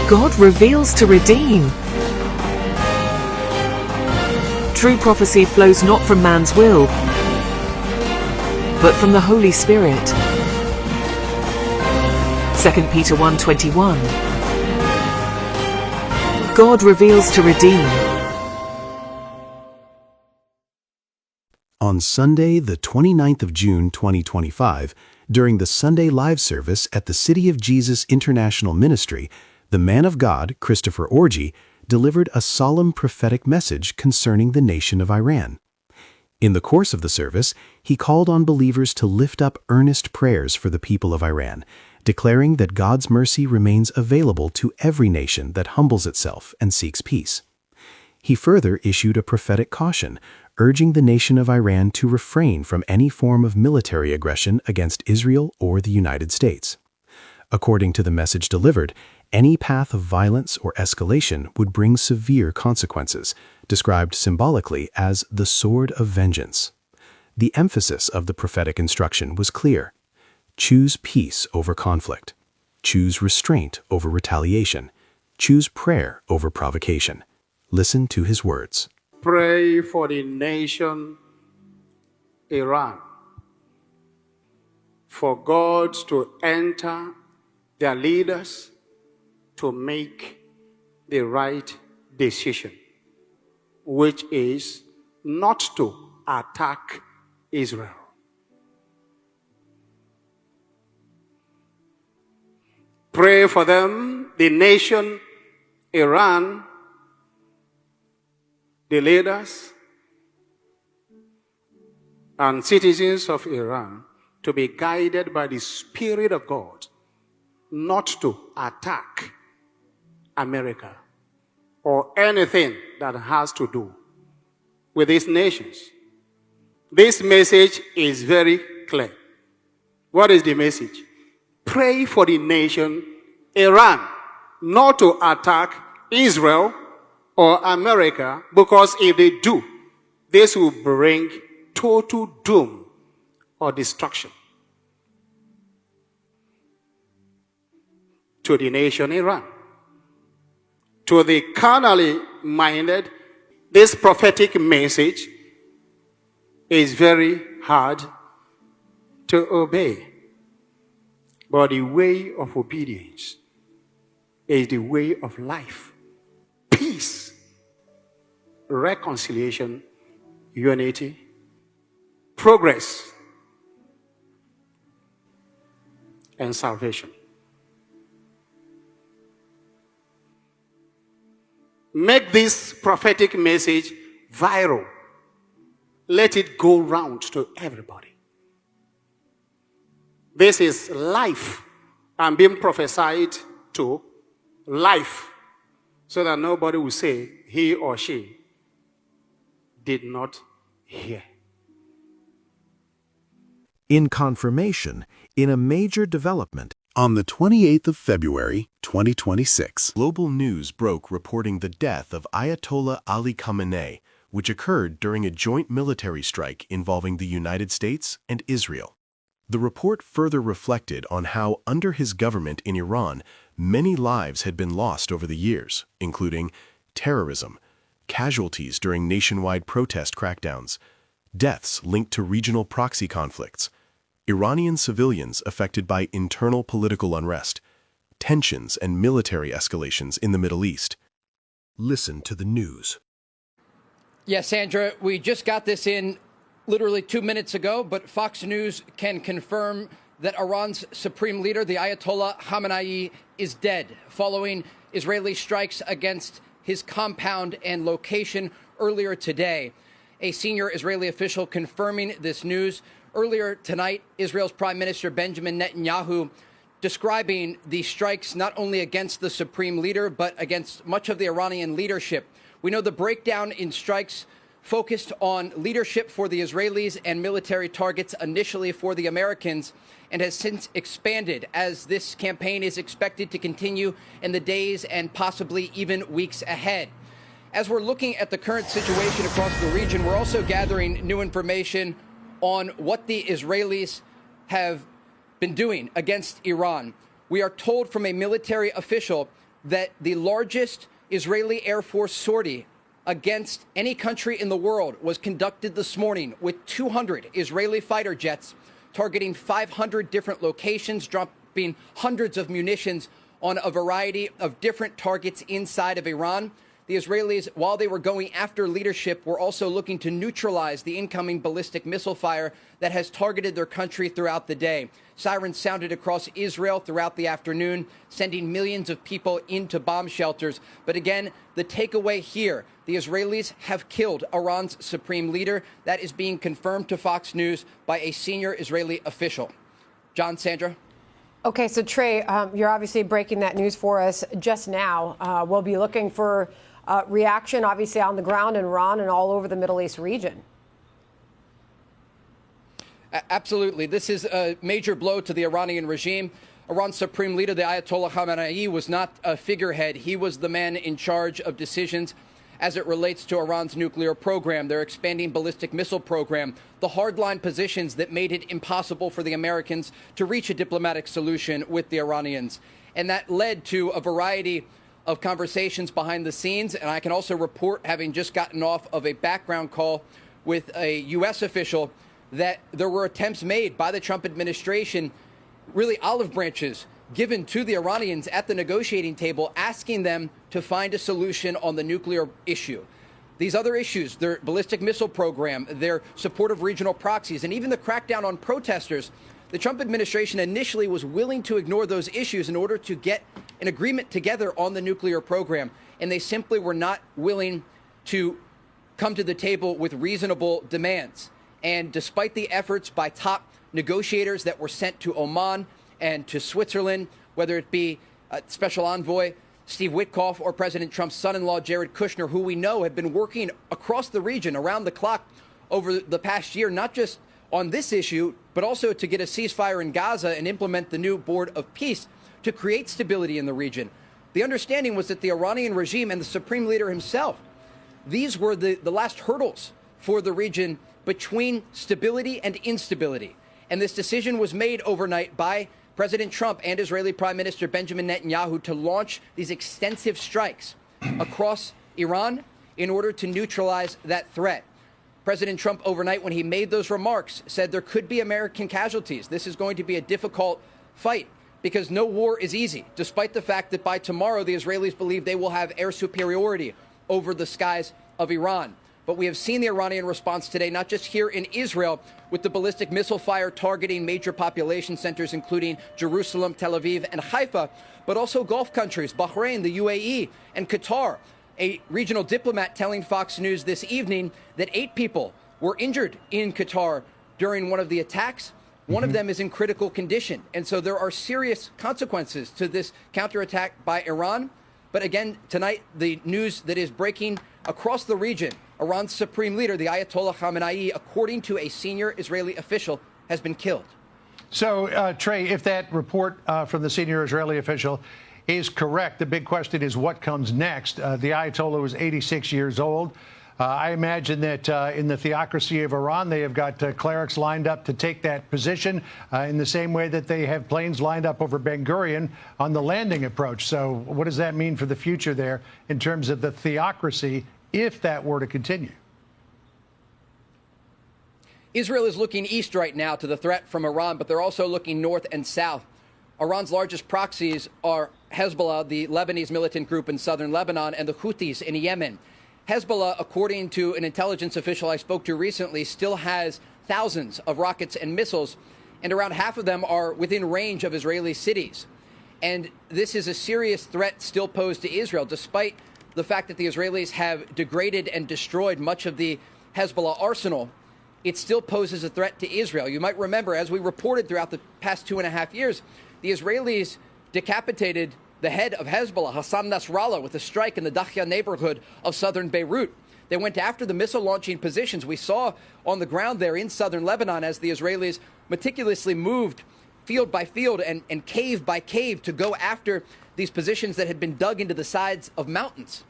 God reveals to redeem. True prophecy flows not from man's will, but from the Holy Spirit. 2 Peter 1:21. God reveals to redeem. On Sunday, the 29th of June, 2025, during the Sunday live service at the City of Jesus International Ministry, the man of God, Christopher Orji, delivered a solemn prophetic message concerning the nation of Iran. In the course of the service, he called on believers to lift up earnest prayers for the people of Iran, declaring that God's mercy remains available to every nation that humbles itself and seeks peace. He further issued a prophetic caution, urging the nation of Iran to refrain from any form of military aggression against Israel or the United States. According to the message delivered, any path of violence or escalation would bring severe consequences, described symbolically as the sword of vengeance. The emphasis of the prophetic instruction was clear. Choose peace over conflict. Choose restraint over retaliation. Choose prayer over provocation. Listen to his words. Pray for the nation Iran, for God to enter their leaders to make the right decision, which is not to attack Israel. Pray for them, the nation Iran, the leaders and citizens of Iran, to be guided by the Spirit of God, not to attack America or anything that has to do with these nations. This message is very clear. What is the message? Pray for the nation Iran not to attack Israel or America, because if they do, this will bring total doom or destruction to the nation Iran. To the carnally minded, this prophetic message is very hard to obey. But the way of obedience is the way of life. Peace, reconciliation, unity, progress, and salvation. Make this prophetic message viral. Let it go round to everybody. This is life. I'm being prophesied to life, so that nobody will say he or she did not hear. In confirmation, in a major development, on the 28th of February, 2026, global news broke reporting the death of Ayatollah Ali Khamenei, which occurred during a joint military strike involving the United States and Israel. The report further reflected on how, under his government in Iran, many lives had been lost over the years, including terrorism, casualties during nationwide protest crackdowns, deaths linked to regional proxy conflicts, Iranian civilians affected by internal political unrest, tensions and military escalations in the Middle East. Listen to the news. Yes, Sandra, we just got this in literally 2 minutes ago, but Fox News can confirm that Iran's supreme leader, the Ayatollah Khamenei, is dead following Israeli strikes against his compound and location earlier today. A senior Israeli official confirming this news. Earlier tonight, Israel's Prime Minister Benjamin Netanyahu describing the strikes not only against the supreme leader, but against much of the Iranian leadership. We know the breakdown in strikes focused on leadership for the Israelis and military targets initially for the Americans, and has since expanded as this campaign is expected to continue in the days and possibly even weeks ahead. As we're looking at the current situation across the region, we're also gathering new information on what the Israelis have been doing against Iran. We are told from a military official that the largest Israeli Air Force sortie against any country in the world was conducted this morning with 200 Israeli fighter jets targeting 500 different locations, dropping hundreds of munitions on a variety of different targets inside of Iran. The Israelis, while they were going after leadership, were also looking to neutralize the incoming ballistic missile fire that has targeted their country throughout the day. Sirens sounded across Israel throughout the afternoon, sending millions of people into bomb shelters. But again, the takeaway here, the Israelis have killed Iran's supreme leader. That is being confirmed to Fox News by a senior Israeli official. John, Sandra? Okay, so Trey, you're obviously breaking that news for us just now. We'll be looking for reaction, obviously, on the ground in Iran and all over the Middle East region. Absolutely. This is a major blow to the Iranian regime. Iran's supreme leader, the Ayatollah Khamenei, was not a figurehead. He was the man in charge of decisions as it relates to Iran's nuclear program, their expanding ballistic missile program, the hardline positions that made it impossible for the Americans to reach a diplomatic solution with the Iranians. And that led to a variety of conversations behind the scenes. And I can also report, having just gotten off of a background call with a U.S. official, that there were attempts made by the Trump administration, really olive branches given to the Iranians at the negotiating table, asking them to find a solution on the nuclear issue. These other issues, their ballistic missile program, their support of regional proxies, and even the crackdown on protesters, the Trump administration initially was willing to ignore those issues in order to get an agreement together on the nuclear program, and they simply were not willing to come to the table with reasonable demands. And despite the efforts by top negotiators that were sent to Oman and to Switzerland, whether it be Special Envoy Steve Witkoff or President Trump's son-in-law Jared Kushner, who we know have been working across the region around the clock over the past year, not just on this issue, but also to get a ceasefire in Gaza and implement the new Board of Peace to create stability in the region. The understanding was that the Iranian regime and the supreme leader himself, these were the last hurdles for the region between stability and instability. And this decision was made overnight by President Trump and Israeli Prime Minister Benjamin Netanyahu to launch these extensive strikes across Iran in order to neutralize that threat. President Trump overnight, when he made those remarks, said there could be American casualties. This is going to be a difficult fight because no war is easy, despite the fact that by tomorrow the Israelis believe they will have air superiority over the skies of Iran. But we have seen the Iranian response today, not just here in Israel, with the ballistic missile fire targeting major population centers, including Jerusalem, Tel Aviv, and Haifa, but also Gulf countries, Bahrain, the UAE, and Qatar. A regional diplomat telling Fox News this evening that 8 people were injured in Qatar during one of the attacks. One of them is in critical condition. And so there are serious consequences to this counterattack by Iran. But again, tonight, the news that is breaking across the region, Iran's supreme leader, the Ayatollah Khamenei, according to a senior Israeli official, has been killed. So, Trey, if that report from the senior Israeli official is correct, the big question is what comes next. The Ayatollah was 86 years old. I imagine that in the theocracy of Iran, they have got clerics lined up to take that position in the same way that they have planes lined up over Ben Gurion on the landing approach. So what does that mean for the future there in terms of the theocracy if that were to continue? Israel is looking east right now to the threat from Iran, but they're also looking north and south. Iran's largest proxies are Hezbollah, the Lebanese militant group in southern Lebanon, and the Houthis in Yemen. Hezbollah, according to an intelligence official I spoke to recently, still has thousands of rockets and missiles, and around half of them are within range of Israeli cities. And this is a serious threat still posed to Israel, despite the fact that the Israelis have degraded and destroyed much of the Hezbollah arsenal. It still poses a threat to Israel. You might remember, as we reported throughout the past 2.5 years, the Israelis decapitated the head of Hezbollah, Hassan Nasrallah, with a strike in the Dakhya neighborhood of southern Beirut. They went after the missile launching positions we saw on the ground there in southern Lebanon as the Israelis meticulously moved field by field and cave by cave to go after these positions that had been dug into the sides of mountains.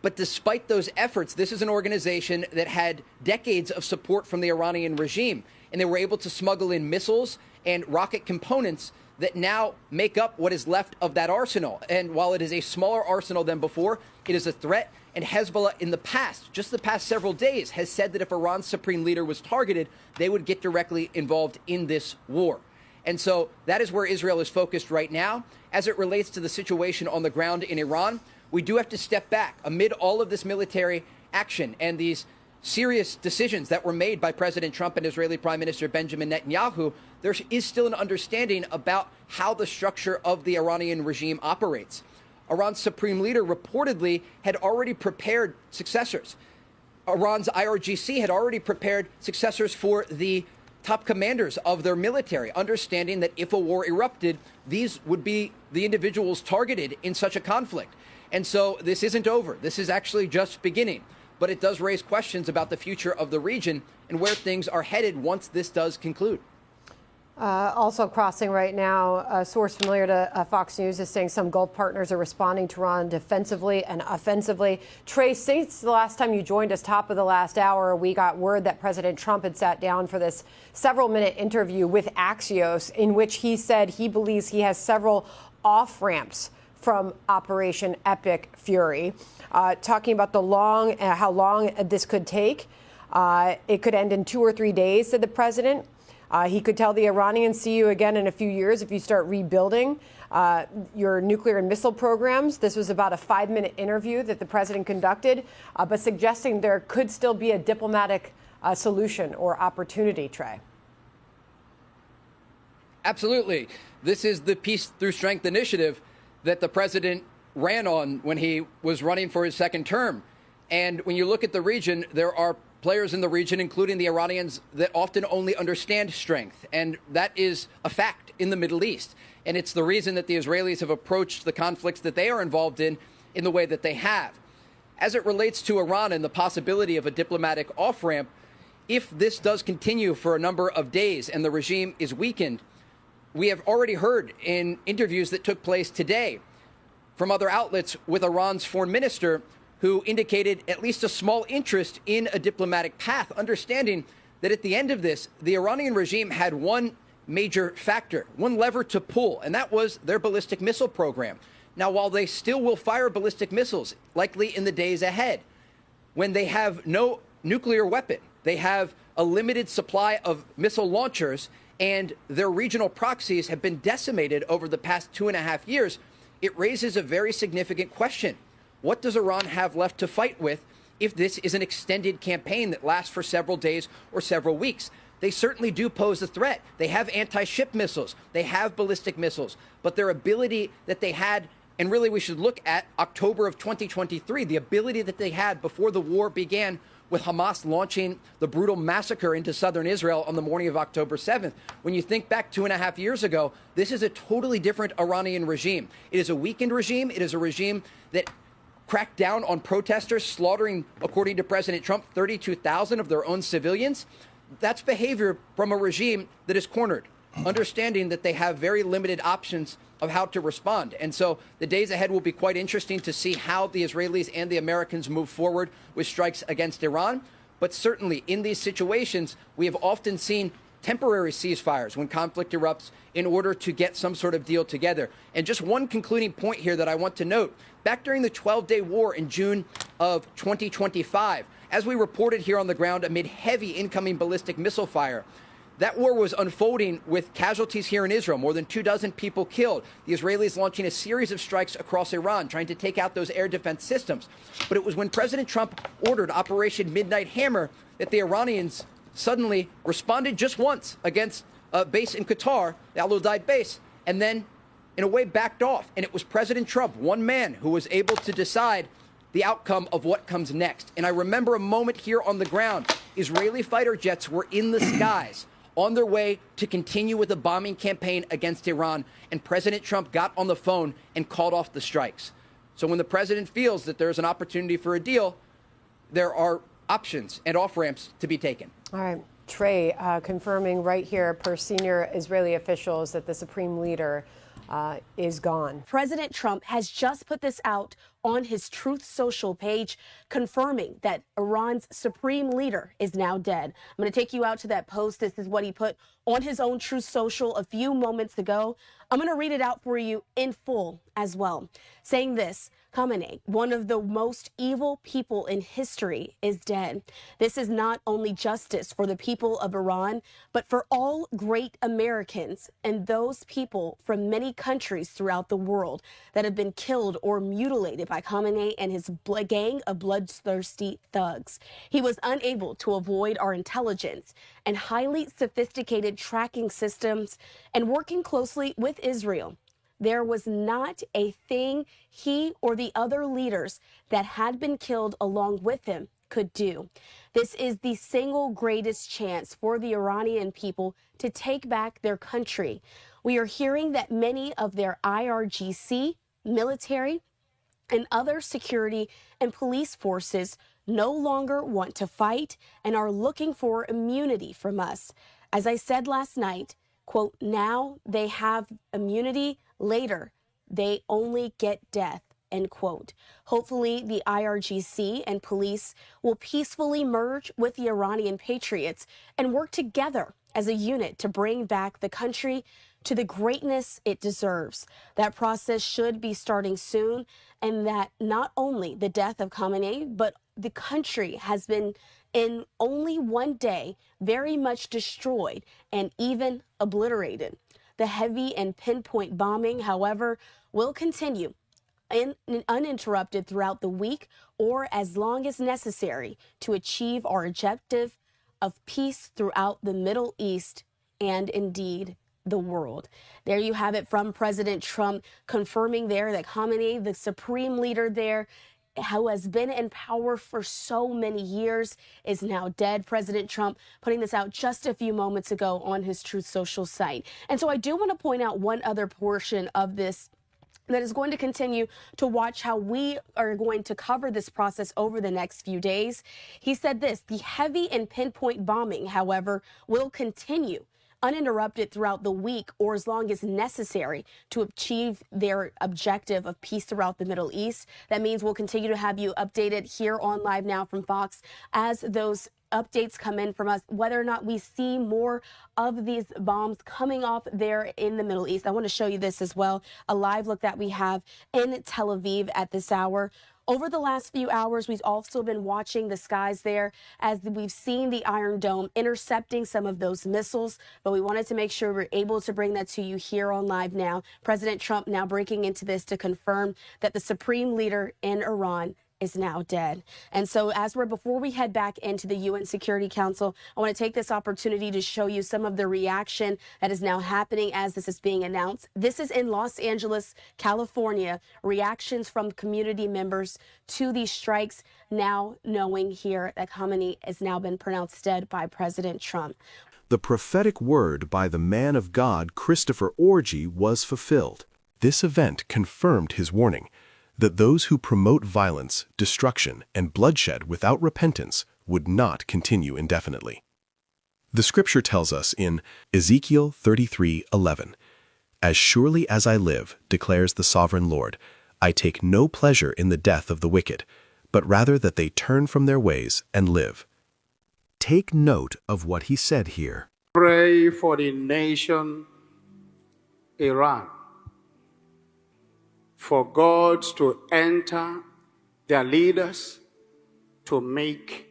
But despite those efforts, this is an organization that had decades of support from the Iranian regime, and they were able to smuggle in missiles and rocket components that now make up what is left of that arsenal. And while it is a smaller arsenal than before, it is a threat. And Hezbollah in the past, just the past several days, has said that if Iran's supreme leader was targeted, they would get directly involved in this war. And so that is where Israel is focused right now. As it relates to the situation on the ground in Iran, we do have to step back amid all of this military action and these serious decisions that were made by President Trump and Israeli Prime Minister Benjamin Netanyahu. There is still an understanding about how the structure of the Iranian regime operates. Iran's supreme leader reportedly had already prepared successors. Iran's IRGC had already prepared successors for the top commanders of their military, understanding that if a war erupted, these would be the individuals targeted in such a conflict. And so this isn't over. This is actually just beginning. But it does raise questions about the future of the region and where things are headed once this does conclude. Also crossing right now, a source familiar to Fox News is saying some Gulf partners are responding to Iran defensively and offensively. Trey, since the last time you joined us, top of the last hour, we got word that President Trump had sat down for this several-minute interview with Axios, in which he said he believes he has several off-ramps from Operation Epic Fury, talking about how long this could take. It could end in 2 or 3 days, said the president. He could tell the Iranians, see you again in a few years if you start rebuilding your nuclear and missile programs. This was about a 5-minute interview that the president conducted, but suggesting there could still be a diplomatic solution or opportunity, Trey. Absolutely. This is the Peace Through Strength initiative that the president ran on when he was running for his second term. And when you look at the region, there are players in the region, including the Iranians, that often only understand strength. And that is a fact in the Middle East. And it's the reason that the Israelis have approached the conflicts that they are involved in the way that they have. As it relates to Iran and the possibility of a diplomatic off-ramp, if this does continue for a number of days and the regime is weakened, we have already heard in interviews that took place today from other outlets with Iran's foreign minister, who indicated at least a small interest in a diplomatic path, understanding that at the end of this, the Iranian regime had one major factor, one lever to pull, and that was their ballistic missile program. Now, while they still will fire ballistic missiles, likely in the days ahead, when they have no nuclear weapon, they have a limited supply of missile launchers, and their regional proxies have been decimated over the past 2.5 years, it raises a very significant question. What does Iran have left to fight with if this is an extended campaign that lasts for several days or several weeks? They certainly do pose a threat. They have anti-ship missiles. They have ballistic missiles. But their ability that they had, and really we should look at October of 2023, the ability that they had before the war began with Hamas launching the brutal massacre into southern Israel on the morning of October 7th. When you think back 2.5 years ago, this is a totally different Iranian regime. It is a weakened regime. It is a regime that cracked down on protesters, slaughtering, according to President Trump, 32,000 of their own civilians. That's behavior from a regime that is cornered, understanding that they have very limited options of how to respond. And so the days ahead will be quite interesting to see how the Israelis and the Americans move forward with strikes against Iran. But certainly in these situations, we have often seen temporary ceasefires when conflict erupts in order to get some sort of deal together. And just one concluding point here that I want to note. Back during the 12-day war in June of 2025, as we reported here on the ground amid heavy incoming ballistic missile fire, that war was unfolding with casualties here in Israel, more than 24 people killed. The Israelis launching a series of strikes across Iran, trying to take out those air defense systems. But it was when President Trump ordered Operation Midnight Hammer that the Iranians suddenly responded just once against a base in Qatar, the Al Udeid base, and then in a way backed off. And it was President Trump, one man, who was able to decide the outcome of what comes next. And I remember a moment here on the ground. Israeli fighter jets were in the skies on their way to continue with a bombing campaign against Iran. And President Trump got on the phone and called off the strikes. So when the president feels that there's an opportunity for a deal, there are options and off-ramps to be taken. All right. Trey, confirming right here per senior Israeli officials that the supreme leader is gone. President Trump has just put this out on his Truth Social page, confirming that Iran's supreme leader is now dead. I'm going to take you out to that post. This is what he put on his own Truth Social a few moments ago. I'm going to read it out for you in full as well, saying this: Khamenei, one of the most evil people in history, is dead. This is not only justice for the people of Iran, but for all great Americans and those people from many countries throughout the world that have been killed or mutilated by Khamenei and his gang of bloodthirsty thugs. He was unable to avoid our intelligence and highly sophisticated tracking systems and working closely with Israel. There was not a thing he or the other leaders that had been killed along with him could do. This is the single greatest chance for the Iranian people to take back their country. We are hearing that many of their IRGC, military, and other security and police forces no longer want to fight and are looking for immunity from us. As I said last night, quote, now they have immunity, later they only get death, end quote. Hopefully the IRGC and police will peacefully merge with the Iranian patriots and work together as a unit to bring back the country to the greatness it deserves. That process should be starting soon, and that not only the death of Khamenei, but the country has been in only one day very much destroyed and even obliterated. The heavy and pinpoint bombing, however, will continue uninterrupted throughout the week or as long as necessary to achieve our objective of peace throughout the Middle East and indeed the world. There you have it from President Trump, confirming there that Khamenei, the supreme leader there, who has been in power for so many years, is now dead. President Trump putting this out just a few moments ago on his Truth Social site. And so I do want to point out one other portion of this that is going to continue to watch how we are going to cover this process over the next few days. He said this: the heavy and pinpoint bombing, however, will continue uninterrupted throughout the week or as long as necessary to achieve their objective of peace throughout the Middle East. That means we'll continue to have you updated here on Live Now from Fox as those updates come in from us, whether or not we see more of these bombs coming off there in the Middle East. I want to show you this as well, a live look that we have in Tel Aviv at this hour. Over the last few hours, we've also been watching the skies there as we've seen the Iron Dome intercepting some of those missiles, but we wanted to make sure we're able to bring that to you here on Live Now. President Trump now breaking into this to confirm that the supreme leader in Iran is now dead. And so before we head back into the UN Security Council, I want to take this opportunity to show you some of the reaction that is now happening as this is being announced. This is in Los Angeles, California, reactions from community members to these strikes, now knowing here that Khamenei has now been pronounced dead by President Trump. The prophetic word by the man of God, Christopher Orji, was fulfilled. This event confirmed his warning that those who promote violence, destruction, and bloodshed without repentance would not continue indefinitely. The scripture tells us in Ezekiel 33:11, "As surely as I live, declares the sovereign Lord, I take no pleasure in the death of the wicked, but rather that they turn from their ways and live." Take note of what he said here. Pray for the nation Iran, for God to enter their leaders to make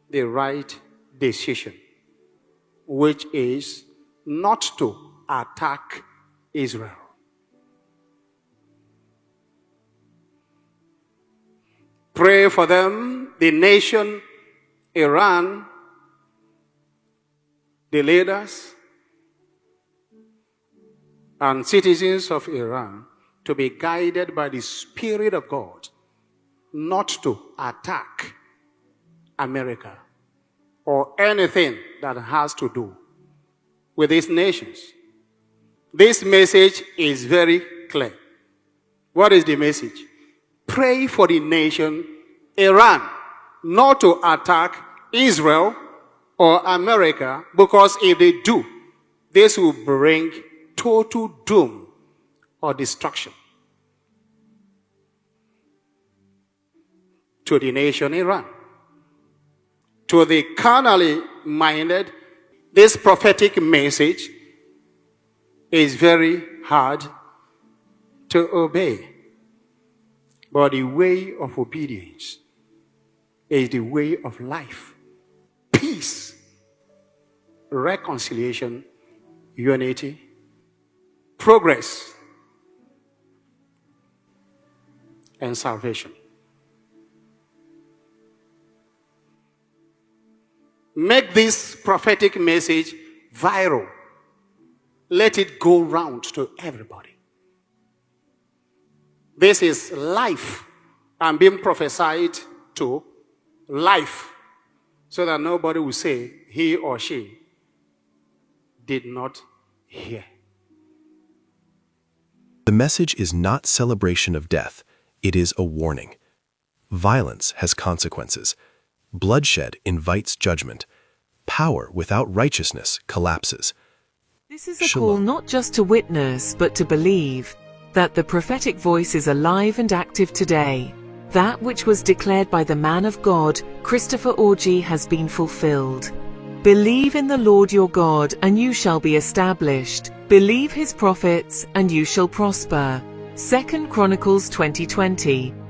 the right decision, which is not to attack Israel. Pray for them, the nation Iran, the leaders and citizens of Iran, to be guided by the Spirit of God, not to attack America or anything that has to do with these nations. This message is very clear. What is the message? Pray for the nation Iran not to attack Israel or America, because if they do, this will bring total doom or destruction. to the nation Iran. To the carnally minded, this prophetic message is very hard to obey. But the way of obedience is the way of life, peace, reconciliation, unity, progress, and salvation. Make this prophetic message viral. Let it go round to everybody. This is life. I'm being prophesied to life, so that nobody will say he or she did not hear. The message is not celebration of death. It is a warning. Violence has consequences. Bloodshed invites judgment. Power without righteousness collapses. This is a call not just to witness, but to believe that the prophetic voice is alive and active today. That which was declared by the man of God, Christopher Orji, has been fulfilled. Believe in the Lord your God, and you shall be established. Believe his prophets, and you shall prosper. 2 Chronicles 20:20.